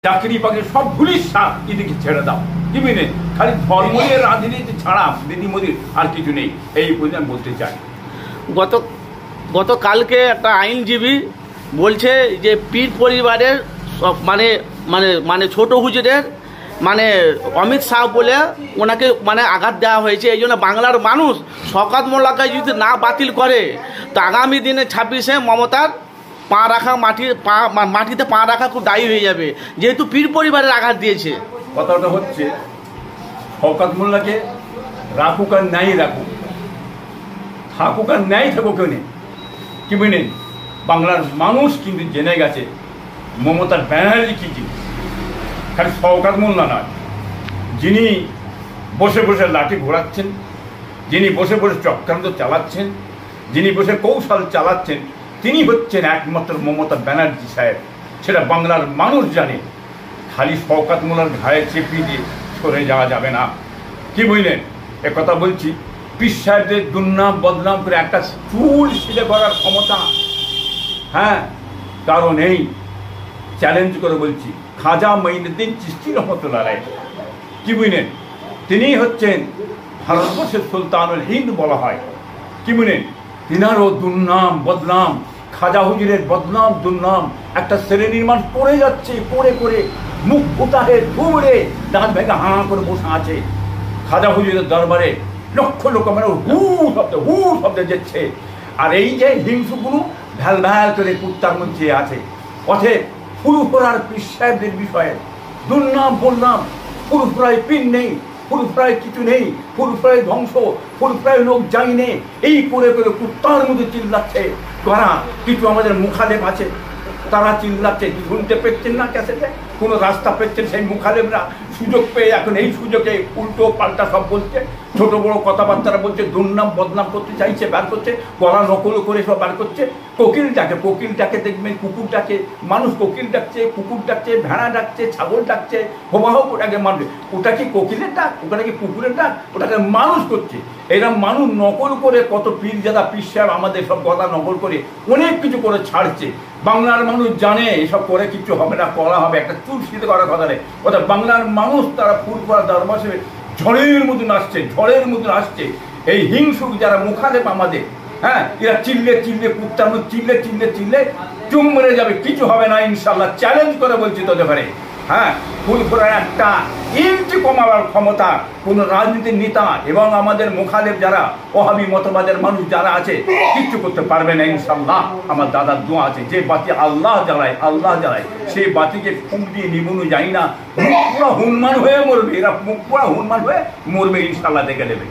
চাকরি বাকরি সব ভুলিস সাপ এদিকে ছেড়ে দাও, কি বুঝলে? খালি ধর্ম নিয়ে রাজনীতি ছাড়া দিদি মোদির আর কিছু নেই, এই পর্যন্ত আমি বলতে চাই। গতকালকে একটা আইনজীবী বলছে যে পীর পরিবারের মানে মানে মানে ছোট হুজুরের মানে অমিত শাহ বলে ওনাকে মানে আঘাত দেওয়া হয়েছে। এই জন্য বাংলার মানুষ শওকত মোল্লাকে যদি না বাতিল করে তো আগামী দিনে 26-এ মমতার পা রাখা মাটিতে পা রাখা খুব দায়ী হয়ে যাবে, যেহেতু পীর পরিবারের আঘাত দিয়েছে। কথাটা হচ্ছে শওকত মোল্লাকে রাখুক আর নাই রাখুক, থাকুক আর নাই থাকুক, নেই কি বুঝলেন? বাংলার মানুষ কিন্তু জেনে গেছে মমতার ব্যানার্জি কি জিনিস। খালি শওকত মোল্লা নয়, যিনি বসে বসে লাঠি ঘোরাচ্ছেন, যিনি বসে বসে চক্রান্ত চালাচ্ছেন, যিনি বসে কৌশল চালাচ্ছেন, তিনি হচ্ছেন একমাত্র মমতা ব্যানার্জি সাহেব। সেটা বাংলার মানুষ জানে। খালি শওকত মোল্লার ঘায়ে চেপে দিয়ে সরে যাওয়া যাবে না, কি বুঝলেন? কথা বলছি, পীর সাহেবদের দুর্নাম বদনাম করে একটা চুল সিলে করার ক্ষমতা হ্যাঁ কারণ এই চ্যালেঞ্জ করে বলছি, খাজা মঈনুদ্দিন চিশতি রহমতুল্লাহ আলাইহি, কি বুঝলেন? তিনি হচ্ছেন ভারতবর্ষের সুলতানুল হিন্দ বলা হয়, কি বুঝলেন? তিনারও দুর্নাম বদনাম, খাজা হুজুরের বদনাম দুর্নাম একটা শ্রেণীর মানুষ পড়ে যাচ্ছে, পড়ে করে মুখ ফুটাহে ঘুমড়ে দাঁত ভেঙে হাঁ করে বসে আছে। খাজা হুজুরের দরবারে লক্ষ লক্ষ মানে হু শব্দে যাচ্ছে। আর এই যে হিংসুগুলো ভ্যাল ভ্যাল করে কুত্তার মধ্যে আছে। অথব ফুরফুরার পীর সাহেবদের বিষয়ে দুর্নাম বললাম, ফুরফুরায় পীর নেই, ফুরফুরায় কিছু নেই, ফুরফুরায় ধ্বংস, ফুরফুরায় লোক যাই নেই, এই করে করে কুত্তার মধ্যে চিল্লাচ্ছে। কারা কিছু আমাদের মুখালেব আছে, তারা চিল্লাচ্ছে, শুনতে পেচ্ছেন না ক্যাসেটে, কোনো রাস্তা পেচ্ছেন সেই মুখালেবরা সুযোগ পেয়ে এখন এই সুযোগে উল্টো পাল্টা সব বলছে, ছোট বড় কথাবার্তা বলছে, দুর্নাম বদনাম করতে চাইছে, বার করছে, গলা নকল করে সব বার করছে। কোকিলটাকে দেখবেন, কুকুর ডাকে, মানুষ কোকিল ডাকছে, কুকুর ডাকছে, ভেড়া ডাকছে, ছাগল ডাকছে, হোবাহ ওটাকে মানুষ, ওটা কি কোকিলের ডাক, ওটা কি কুকুরের ডাক, ওটাকে মানুষ করছে। এরা মানুষ নকল করে কত পীরজাদা পীর সাহেব আমাদের সব কথা নকল করে অনেক কিছু করে ছাড়ছে। বাংলার মানুষ জানে এসব করে কিছু হবে না, করা হবে একটা চুল শীতে করার কথা নেই। অর্থাৎ বাংলার মানুষ তারা ফুরফুরা দরবারে ঝড়ের মতন আসছে, ঝড়ের মতন আসছে। এই হিংসুক যারা মুখালেব আমাদের, হ্যাঁ, এরা চিল্লে চিল্লে কুত্তার মধ্যে চিল্লে চুম মেরে যাবে, কিছু হবে না ইনশাল্লাহ। চ্যালেঞ্জ করে বলছি তোদের ঘরে, হ্যাঁ, ফুরফুরার একটা ইঞ্চি কমাবার ক্ষমতা কোন রাজনীতির নেতা এবং আমাদের মুখালেব যারা ওহাবি মতবাদের মানুষ যারা আছে কিচ্ছু করতে পারবে না ইনশাল্লাহ। আমার দাদার দোয়া আছে, যে বাতি আল্লাহ জ্বালায় সেই বাতিকে ফুঁক দিয়ে নিবুনো যায় না, মুখ পুরা হুনমান হয়ে মরবে, এরা মুখ পুরা হুনমান হয়ে মরবে ইনশাল্লাহ, দেখে নেবে।